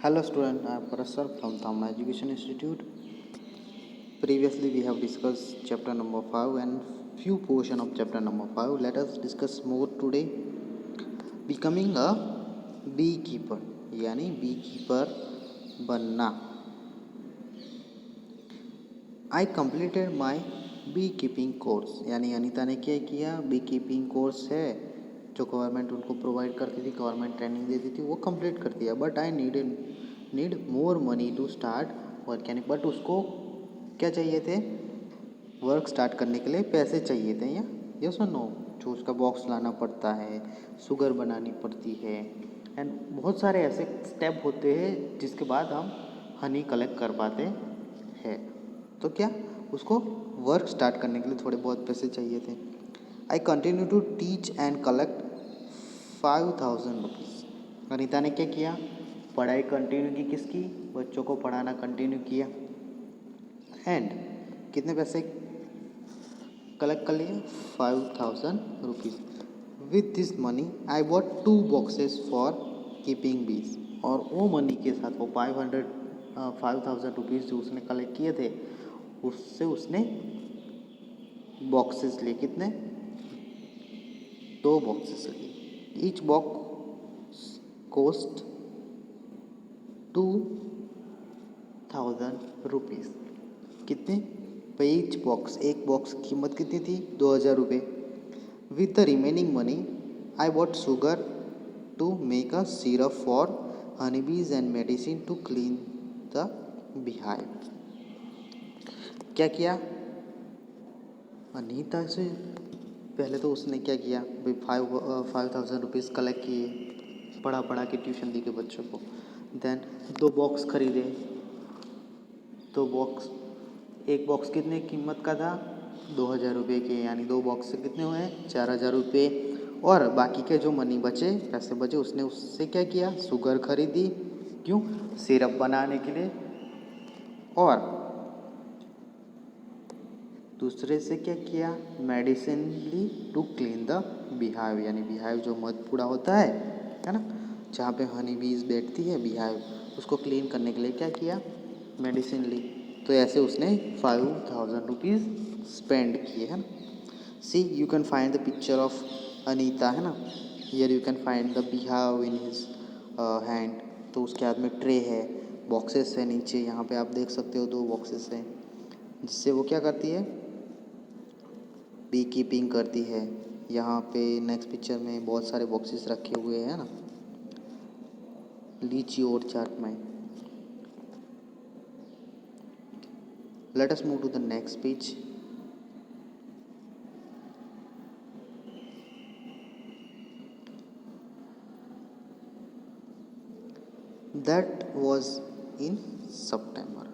Hello student, I am Parasar from Tamna Education Institute. Previously we have discussed chapter number 5 and few portion of chapter number 5. Let us discuss more today. Becoming a beekeeper यानी beekeeper बनना. I completed my beekeeping course यानी अनीता ने क्या किया, beekeeping course है जो government उनको provide करती थी, गवर्नमेंट ट्रेनिंग देती थी, वो कंप्लीट कर दिया. But I need more money to start work यानी बट उसको क्या चाहिए थे, वर्क स्टार्ट करने के लिए पैसे चाहिए थे. या यस और नो, जो उसका बॉक्स लाना पड़ता है, शुगर बनानी पड़ती है एंड बहुत सारे ऐसे स्टेप होते हैं जिसके बाद हम हनी कलेक्ट कर पाते हैं. तो क्या उसको वर्क स्टार्ट करने के लिए थोड़े बहुत पैसे चाहिए थे. I continue to teach and collect 5,000 rupees. Anita ने क्या किया, पढ़ाई कंटिन्यू की, किसकी, बच्चों को पढ़ाना कंटिन्यू किया. एंड कितने पैसे कलेक्ट कर लिए, 5,000 rupees. With this money I bot 2 boxes for keeping बीज. और वो मनी के साथ वो 5,000 रुपीज़ जो उसने कलेक्ट किए थे उससे उसने बॉक्सेस लिए. कितने, 2 बॉक्सेस लिए. Each box cost 2,000 rupees. कितने, ईच बॉक्स, एक बॉक्स की कीमत कितनी थी, 2,000 रुपये. With the remaining money I bought sugar to make a syrup for honey bees and medicine to clean the beehive. क्या किया, अनीता से पहले तो उसने क्या किया भाई, 5,000 रुपीज़ कलेक्ट किए, पढ़ा के ट्यूशन दी के बच्चों को. देन 2 बॉक्स खरीदे. 2 बॉक्स, एक बॉक्स कितने कीमत का था, 2,000 रुपये के, यानी 2 बॉक्स से कितने हुए, 4,000 रुपये. और बाकी के जो मनी बचे, पैसे बचे, उसने उससे क्या किया, शुगर खरीदी. क्यों, सिरप बनाने के लिए. और दूसरे से क्या किया, मेडिसिन ली टू क्लीन द बीहाइव यानी बीहाइव जो मध पूड़ा होता है ना, जहाँ पे हनी बीज बैठती है, बीहाइव, उसको क्लीन करने के लिए क्या किया, मेडिसिन ली. तो ऐसे उसने 5,000 रुपीज़ स्पेंड किए, है ना. See you can find the picture of Anita, है ना. Here you can find the beehive in his hand. तो उसके हाथ में ट्रे है, बॉक्सेस है नीचे, यहाँ पे आप देख सकते हो 2 बॉक्सेस हैं, जिससे वो क्या करती है, बी कीपिंग करती है. यहाँ पे नेक्स्ट पिक्चर में बहुत सारे बॉक्सेस रखे हुए हैं ना, लीची और चाट में. Let us move to the next page. That was in September.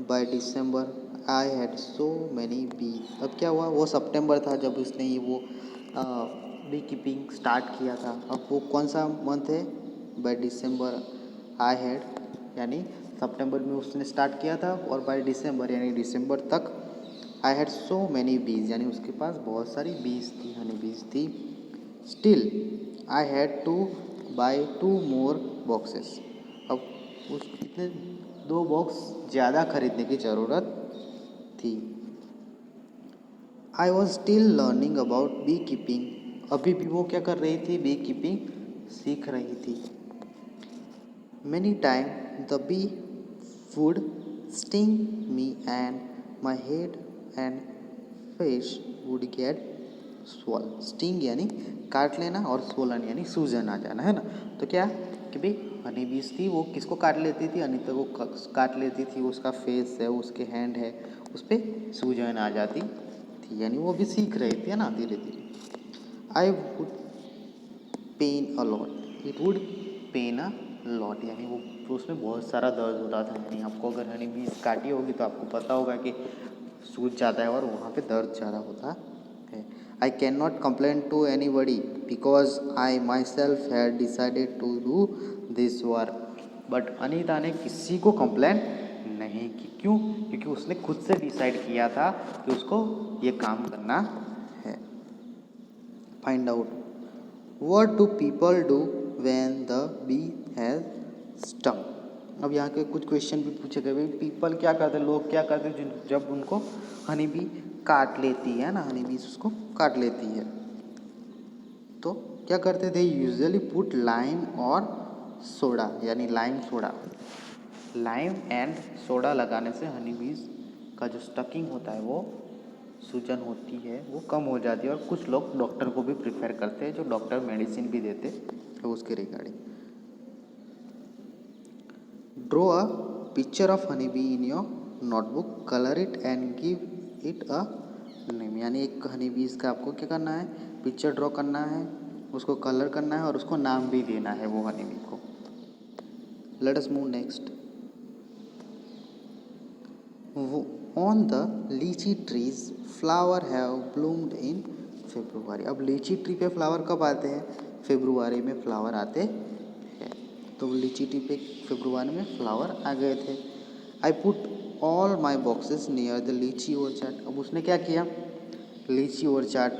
By December I had so many bee. अब क्या हुआ, वो सितंबर था जब उसने ये वो बी कीपिंग स्टार्ट किया था. अब वो कौन सा मंथ है, बाय December आई हैड, यानी सितंबर में उसने स्टार्ट किया था, और बाय December यानी दिसंबर तक आई हैड सो मैनी बीज, यानी उसके पास बहुत सारी बीज थी, हनी बीज थी. Still I had to buy 2 more boxes. अब उस कितने, 2 बॉक्स ज़्यादा खरीदने की ज़रूरत थी. I was still learning about beekeeping. अभी भी वो क्या कर रही थी, बी कीपिंग सीख रही थी. Many time the bee would sting me and my head and face would get swollen. Sting यानी काट लेना, और स्वोलन यानी सूजन आ जाना, है ना. तो क्या कि भाई हनी बीज थी, वो किसको काट लेती थी, अनीता को काट लेती थी. उसका फेस है, उसके हैंड है, उस पर सूजन आ जाती थी, यानी वो भी सीख रही थी, है ना, धीरे धीरे. I would pain a lot, it would pain a lot, यानी वो तो उसमें बहुत सारा दर्द होता था. यानी आपको अगर हनी बीज काटी होगी तो आपको पता होगा कि सूज जाता है और वहाँ पे दर्द ज़्यादा होता है. I can not complain to anybody because I myself had decided to do this work. But Anita ने किसी को कंप्लेन नहीं की. क्यों, क्योंकि उसने खुद से डिसाइड किया था कि उसको ये काम करना है. Find out, what do people do when the bee has stung. अब यहाँ के कुछ क्वेश्चन भी पूछे गए, पीपल क्या करते हैं, लोग क्या करते हैं जब उनको हनी बी काट लेती है ना, हनी बी उसको काट लेती है तो क्या करते थे, यूजुअली पुट लाइम और सोडा, यानी lime soda, lime and soda लगाने से हनी बीज का जो स्टकिंग होता है, वो सूजन होती है वो कम हो जाती है। और कुछ लोग डॉक्टर को भी प्रिफेर करते हैं, जो डॉक्टर मेडिसिन भी देते हैं उसके regarding. Draw a picture of honey be in your notebook, colour it and give it a name. यानी एक हनी बीज का आपको क्या करना है, पिक्चर ड्रॉ करना है, उसको कलर करना है और उसको नाम भी देना है वो हनी बी को। Let us move next. On the litchi trees flower have bloomed in February. अब लीची ट्री पे फ्लावर कब आते हैं, फेब्रुआरी में फ्लावर आते हैं। तो लीची ट्री पे फेब्रुआरी में फ्लावर आ गए थे। I put all my boxes near the लीची ऑर्चर्ड। अब उसने क्या किया, लीची ऑर्चर्ड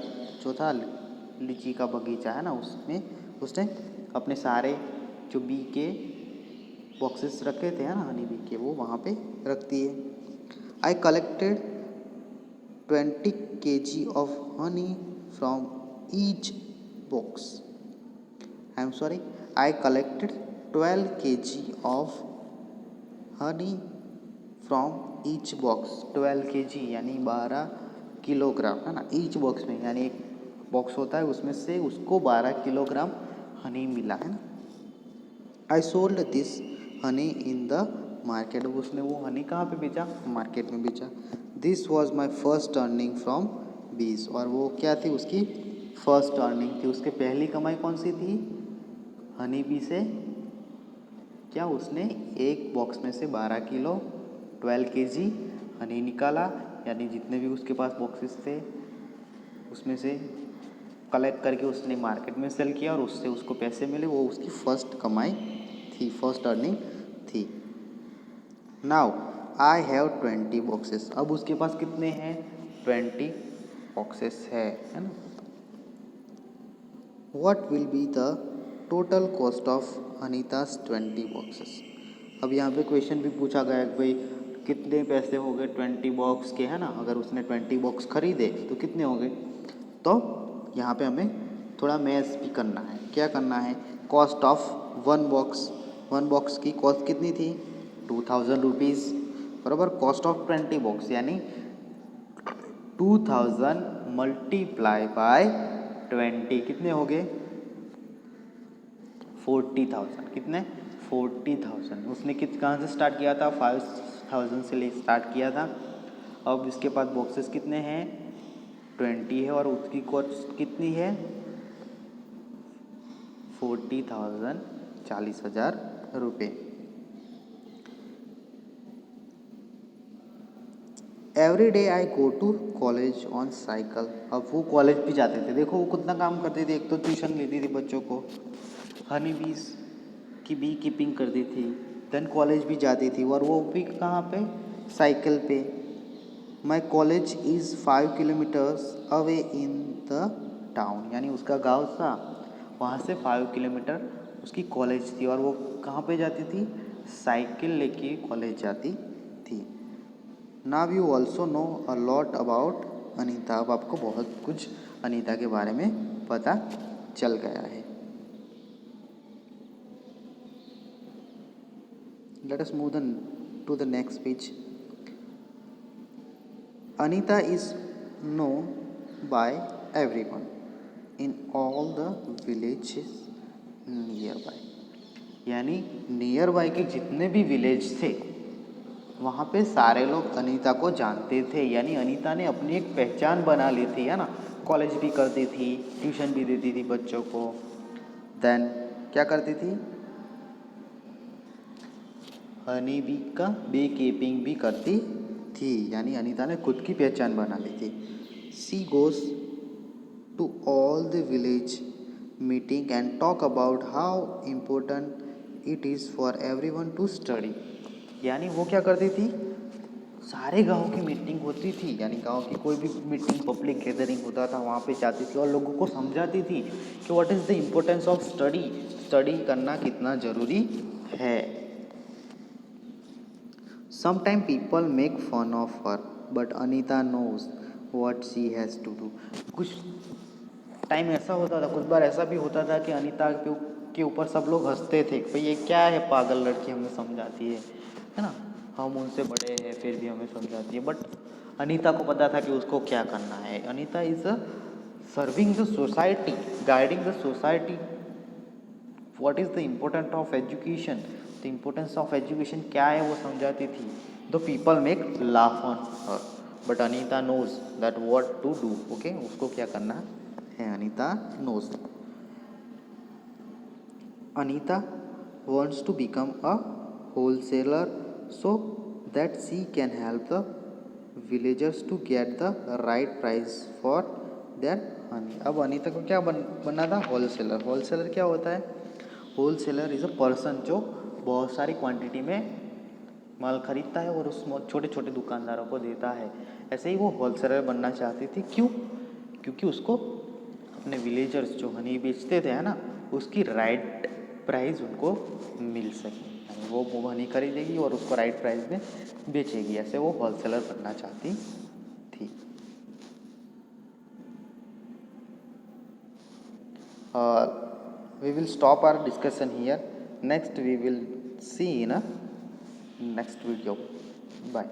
जो था, लीची का बगीचा है ना, उसमें उसने अपने सारे जो बी के बॉक्सेस रखे थे ना हनी बी के, वो वहाँ पे रख दिए। I collected 20 kg of honey from each box. I am sorry, I collected 12 kg of honey from each box. 12 kg यानी 12 किलोग्राम है ना, ईच बॉक्स में, यानी एक बॉक्स होता है उसमें से उसको 12 किलोग्राम हनी मिला है ना। I sold this Honey in the market. उसने वो हनी कहाँ पे बेचा, मार्केट में बेचा। This was my first earning from बीज। और वो क्या थी, उसकी फर्स्ट अर्निंग थी, उसके पहली कमाई कौन सी थी, हनी बी से। क्या उसने एक बॉक्स में से 12 किलो 12 kg हनी निकाला, यानी जितने भी उसके पास बॉक्सेस थे उसमें से कलेक्ट करके उसने मार्केट में सेल किया और उससे उसको पैसे मिले, वो उसकी फर्स्ट कमाई थी, फर्स्ट अर्निंग थी। Now I have 20 boxes. अब उसके पास कितने हैं, 20 बॉक्सेस है ना। What will be the total cost of Anita's 20 boxes. अब यहाँ पे क्वेश्चन भी पूछा गया है भाई कितने पैसे हो गए 20 बॉक्स के, है ना। अगर उसने 20 बॉक्स खरीदे तो कितने हो गए, तो यहाँ पे हमें थोड़ा मैथ्स भी करना है। क्या करना है, कॉस्ट ऑफ वन बॉक्स की कॉस्ट कितनी थी, 2000 रुपीज़, बराबर कॉस्ट ऑफ 20 बॉक्स यानी 2000 मल्टीप्लाई बाय 20 कितने हो गए, 40,000। कितने, 40,000। उसने कहाँ से स्टार्ट किया था, 5,000 से स्टार्ट किया था। अब इसके पास बॉक्सेस कितने हैं, 20 है, और उसकी कॉस्ट कितनी है, 40,000, 40,000 रुपये। Every day I go to college on cycle. अब वो कॉलेज भी जाते थे, देखो वो कितना काम करते थे, एक तो ट्यूशन लेती थी बच्चों को, हनी बीज की बी कीपिंग करती थी, देन कॉलेज भी जाती थी, और वो भी कहाँ पे, साइकिल पे। My college is 5 kilometres away in the town, यानी उसका गांव था, वहाँ से 5 किलोमीटर उसकी कॉलेज थी, और वो कहाँ पे जाती थी, साइकिल लेके कॉलेज जाती थी। Now you also know a lot about Anita. अब आपको बहुत कुछ अनीता के बारे में पता चल गया है। Let us move to the next page. Anita is known by everyone in all the villages nearby. यानी नियर बाय के जितने भी विलेज थे वहाँ पे सारे लोग अनीता को जानते थे, यानी अनीता ने अपनी एक पहचान बना ली थी, है ना। कॉलेज भी करती थी, ट्यूशन भी देती थी बच्चों को, देन क्या करती थी, हनी बी का बी कीपिंग भी करती थी, यानी अनीता ने खुद की पहचान बना ली थी। She goes to all the village meeting and talk about how important it is for everyone to study. यानी वो क्या करती थी, सारे गांव की मीटिंग होती थी, यानी गांव की कोई भी मीटिंग पब्लिक गैदरिंग होता था वहाँ पे जाती थी और लोगों को समझाती थी कि what is the importance of study, study करना कितना ज़रूरी है। Sometime people make fun of her but Anita knows what she has to do. कुछ टाइम ऐसा होता था, कुछ बार ऐसा भी होता था कि अनीता के ऊपर सब लोग हंसते थे, भाई ये क्या है पागल लड़की, हमें समझाती है ना, हम उनसे बड़े हैं फिर भी हमें समझाती है। बट अनीता को पता था कि उसको क्या करना है। Anita is serving the society, guiding the society. What is the important of education, the importance of education क्या है वो समझाती थी। The people make laugh on her but Anita knows that what to do. Okay, उसको क्या करना है, Anita knows. Anita wants to become a wholesaler so that she can help the villagers to get the right price for their honey। अब अनीता को क्या बनना था, wholesaler. Wholesaler क्या होता है, होलसेलर इज़ अ पर्सन जो बहुत सारी क्वांटिटी में माल खरीदता है और उस छोटे छोटे दुकानदारों को देता है। ऐसे ही वो होलसेलर बनना चाहती थी। क्यों? क्योंकि उसको अपने विलेजर्स जो हनी बेचते थे है ना, उसकी राइट प्राइस उनको मिल सके, यानी वो हनी खरीदेगी और उसको राइट प्राइस में बेचेगी। ऐसे वो होलसेलर बनना चाहती थी। We will stop our discussion here. Next we will see in a next video. Bye.